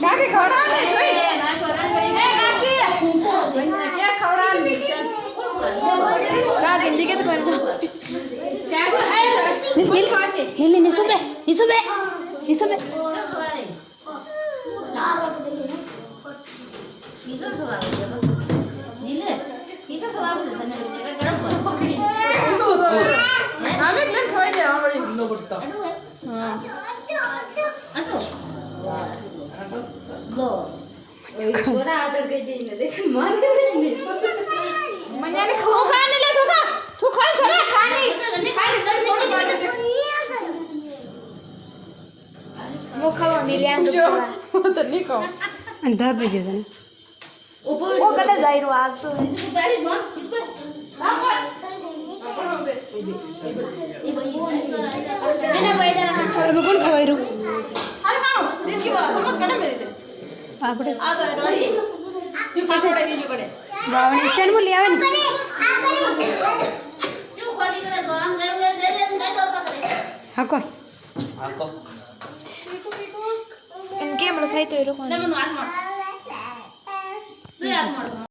કાકી ખવડાવ ને જોઈ ના સોરન કરી क्या खवड़ा का हिंदी के तो करना क्या सो नील खासे नील निसुबे निसुबे निसुबे इधर खवा नील इधर खवा हमें क्या खवाई दे हमारे नो पड़ता हां लो सोना आदर के दे ने देख मार नहीं मन्या ने खो खाने ले तू खा छोरा खानी खानी दस थोड़ी बाटे से मो खावा मिलियन जो तो नहीं को अंधा पे जे ने ओ कले जाई रो आज तो गाड़ी बन मैंने बैठा ना कौन खवाई रो अरे मानो दिन की बात समझ कड़े मेरे थे આપણે આ તો રોહી તું પાસે બીજું પડે ગાવણી સ્ટેન્ડ માં લઈ આવે ને તું ખોટી કરે સોરંગ દે દે દે કાઈ તો પકડે હાકો પીકો એમ કેમ લો સાઈ તો એ લોકો ને મને 8 માર તું 8 માર